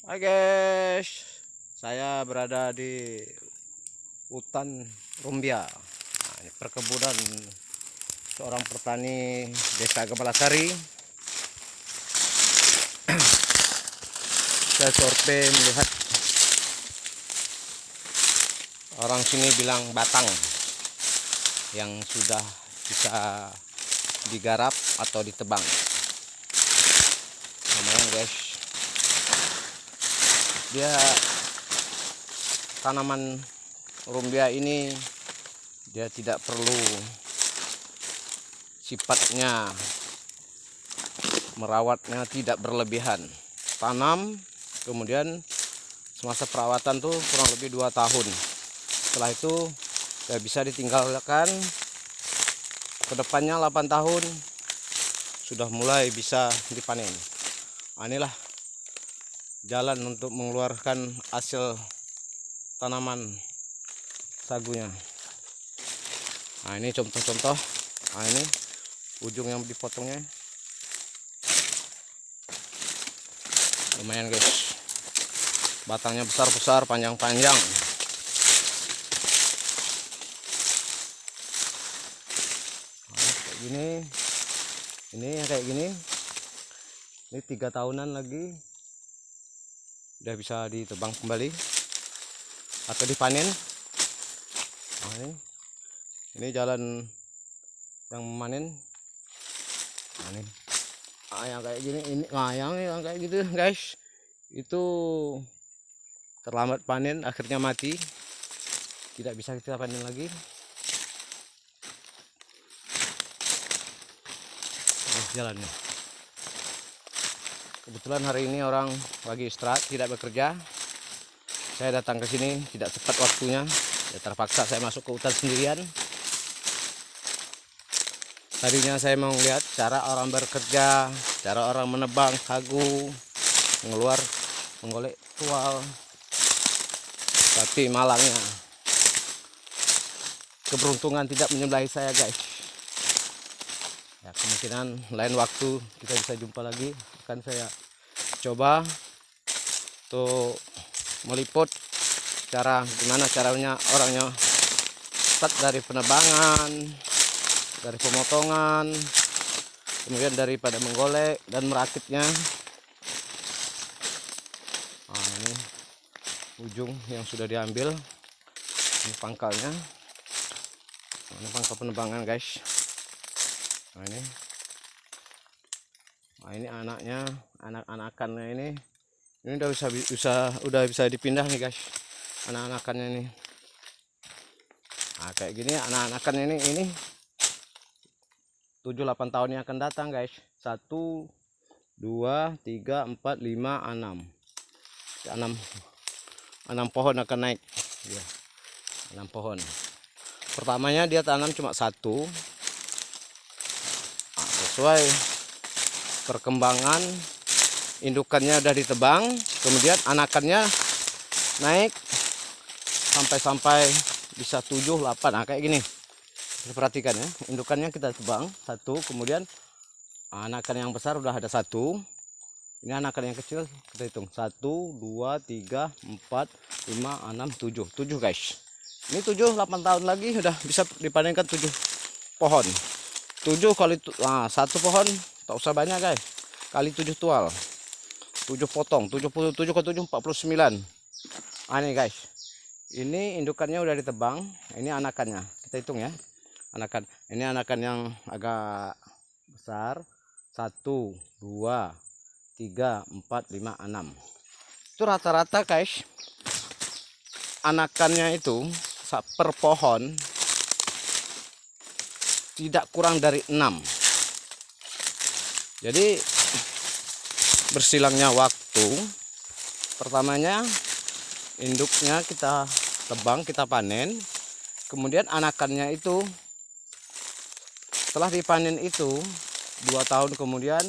Hai guys, saya berada di hutan Rumbia. Nah, ini perkebunan seorang petani desa Gebalasari. Saya survei melihat orang sini bilang batang yang sudah bisa digarap atau ditebang. Lumayan guys, dia tanaman rumbia ini dia tidak perlu sifatnya merawatnya tidak berlebihan. Tanam kemudian semasa perawatan tuh kurang lebih 2 tahun. Setelah itu ya bisa ditinggalkan. Kedepannya 8 tahun sudah mulai bisa dipanen. Nah, inilah jalan untuk mengeluarkan hasil tanaman sagunya. Nah, ini contoh-contoh. Nah, ini ujung yang dipotongnya lumayan guys, batangnya besar-besar, panjang-panjang. Nah, kayak gini, ini yang kayak gini, ini 3 tahunan lagi udah bisa ditebang kembali atau dipanen. Nah, ini jalan yang memanen. Nah, ini yang kayak gini, ini yang kayak gitu guys, itu terlambat panen, akhirnya mati, tidak bisa kita panen lagi. Jalannya kebetulan hari ini orang lagi istirahat, tidak bekerja. Saya datang ke sini tidak tepat waktunya, ya terpaksa saya masuk ke hutan sendirian. Tadinya saya mau lihat cara orang bekerja, cara orang menebang sagu, menggolek tual, tapi malangnya keberuntungan tidak menyebelahi saya guys. Ya, kemungkinan lain waktu kita bisa jumpa lagi. Akan saya coba untuk meliput gimana caranya orangnya, start dari penebangan, dari pemotongan, kemudian daripada menggolek dan merakitnya. Nah, ini ujung yang sudah diambil, ini pangkalnya. Nah, ini pangkal penebangan guys. Nah, ini anaknya, anak-anakannya ini udah bisa dipindah nih guys, anak-anakannya ini. Nah, kayak gini anak-anakannya ini 7-8 tahun yang akan datang guys. 1 2 3 4 5 6 6 pohon akan naik ya. 6 pohon. Pertamanya dia tanam cuma 1. Nah, sesuai perkembangan indukannya udah ditebang, kemudian anakannya naik sampai bisa 7 8. Nah, kayak gini. Perhatikan ya, indukannya kita tebang 1, kemudian anakan yang besar udah ada 1. Ini anakan yang kecil kita hitung 1 2 3 4 5 6 7 7 guys. Ini 7 8 tahun lagi udah bisa dipanenkan 7 pohon. 7 kali 1 pohon tak usah banyak guys, kali 7 tual, 7 potong, 77 ke 7 49. Ini guys, ini indukannya udah ditebang, ini anakannya kita hitung ya. Ini anakan yang agak besar 1 2 3 4 5 6. Itu rata-rata guys, anakannya itu per pohon tidak kurang dari 6. Jadi bersilangnya waktu, pertamanya induknya kita tebang, kita panen, kemudian anakannya itu setelah dipanen itu 2 tahun kemudian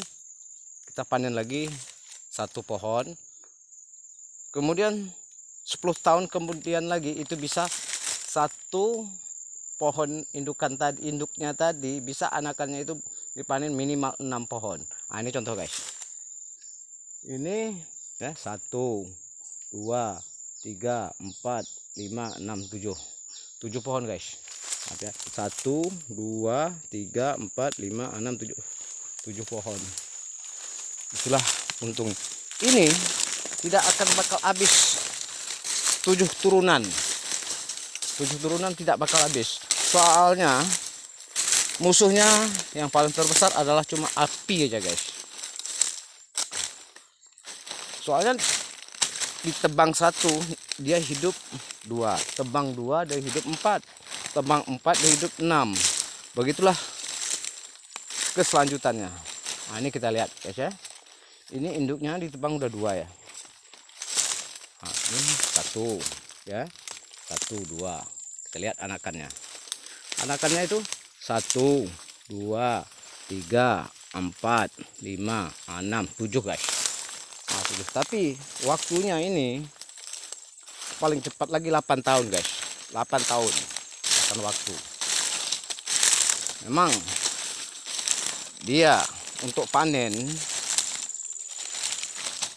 kita panen lagi 1 pohon, kemudian 10 tahun kemudian lagi itu bisa 1 pohon induknya tadi bisa anakannya itu dipanen minimal 6 pohon. Nah, ini contoh guys. Ini Ya, 1, 2, 3, 4, 5, 6, 7. 7 pohon guys. Ada 1, 2, 3, 4, 5, 6, 7. 7 pohon. Itulah untung. Ini tidak akan bakal habis 7 turunan. 7 turunan tidak bakal habis. Soalnya musuhnya yang paling terbesar adalah cuma api aja guys. Soalnya ditebang 1 dia hidup 2, tebang 2 dia hidup 4, tebang 4 dia hidup 6. Begitulah keselanjutannya. Nah, ini kita lihat guys ya. Ini induknya ditebang udah 2 ya. Nah, ini 1 ya. 1, 2. Kita lihat anakannya. Anakannya itu 1, 2, 3, 4, 5, 6, 7 guys. Nah, 7. Tapi waktunya ini paling cepat lagi 8 tahun guys. 8 tahun akan waktu. Memang dia untuk panen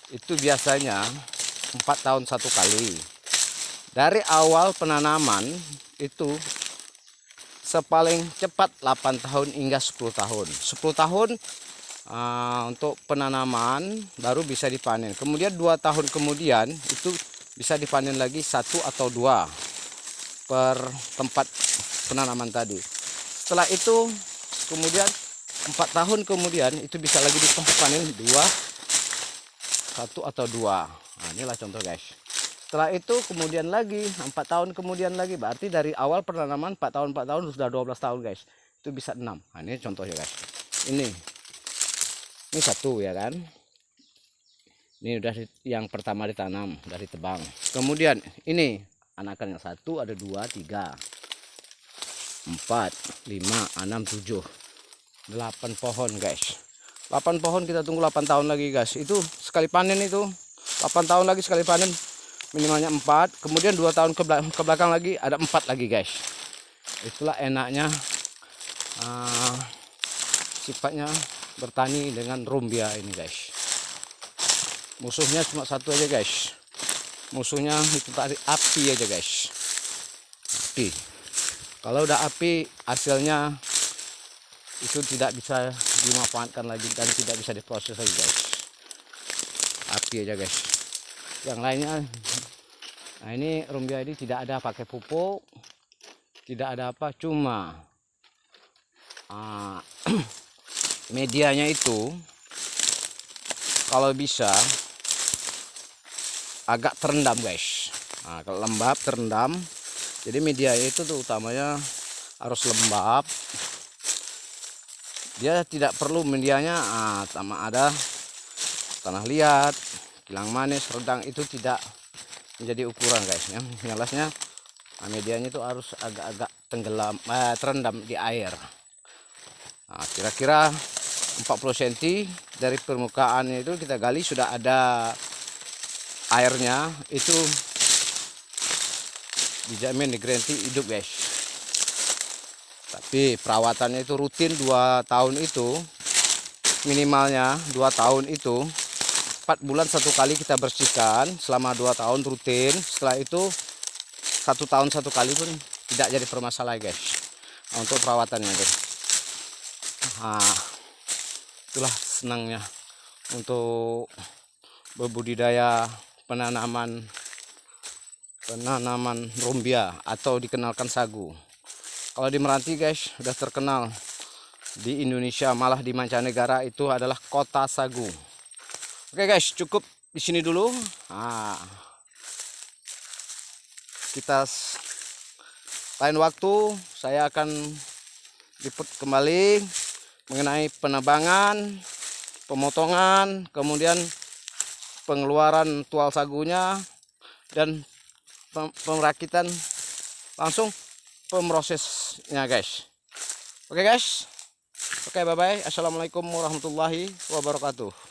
itu biasanya 4 tahun 1 kali. Dari awal penanaman itu sepaling cepat 8 tahun hingga 10 tahun. 10 tahun untuk penanaman baru bisa dipanen. Kemudian 2 tahun kemudian itu bisa dipanen lagi 1 atau 2 per tempat penanaman tadi. Setelah itu kemudian 4 tahun kemudian itu bisa lagi dipanen 1 atau 2. Nah, inilah contoh guys. Setelah itu kemudian lagi 4 tahun kemudian lagi, berarti dari awal penanaman 4 tahun sudah 12 tahun guys. Itu bisa 6. Nah, ini contohnya guys. Ini 1 ya kan. Ini udah yang pertama ditanam dari tebang. Kemudian ini anakannya 1, ada 2, 3, 4, 5, 6, 7, 8 pohon guys. 8 pohon kita tunggu 8 tahun lagi guys. Itu sekali panen itu 8 tahun lagi sekali panen, minimalnya 4. Kemudian 2 tahun ke belakang lagi ada 4 lagi guys. Itulah enaknya sifatnya bertani dengan rumbia ini guys. Musuhnya cuma 1 aja guys. Musuhnya itu tadi api aja guys. Api. Kalau udah api hasilnya itu tidak bisa dimanfaatkan lagi dan tidak bisa diproses lagi guys. Api aja guys. Yang lainnya, nah ini rumbia ini tidak ada pakai pupuk, tidak ada apa, cuma medianya itu kalau bisa agak terendam guys. Nah, kalau lembab terendam, jadi media itu tuh utamanya harus lembab. Dia tidak perlu medianya sama ada tanah liat, kilang manis, redang, itu tidak menjadi ukuran guys ya. Jelasnya medianya itu harus agak-agak tenggelam, terendam di air. Nah, kira-kira 40 cm dari permukaannya itu kita gali, sudah ada airnya, itu dijamin di garansi hidup guys. Tapi perawatannya itu rutin 2 tahun itu, minimalnya 2 tahun itu 4 bulan 1 kali kita bersihkan selama 2 tahun rutin. Setelah itu 1 tahun 1 kali pun tidak jadi permasalahan guys. Nah, untuk perawatannya guys. Nah, itulah senangnya untuk berbudidaya penanaman rumbia atau dikenalkan sagu. Kalau di Meranti guys sudah terkenal di Indonesia, malah di mancanegara itu adalah kota sagu. Oke guys, cukup di sini dulu. Kita lain waktu saya akan liput kembali mengenai penebangan, pemotongan, kemudian pengeluaran tual sagunya, dan pemerakitan langsung pemrosesnya guys. Oke guys, oke, bye bye. Assalamualaikum warahmatullahi wabarakatuh.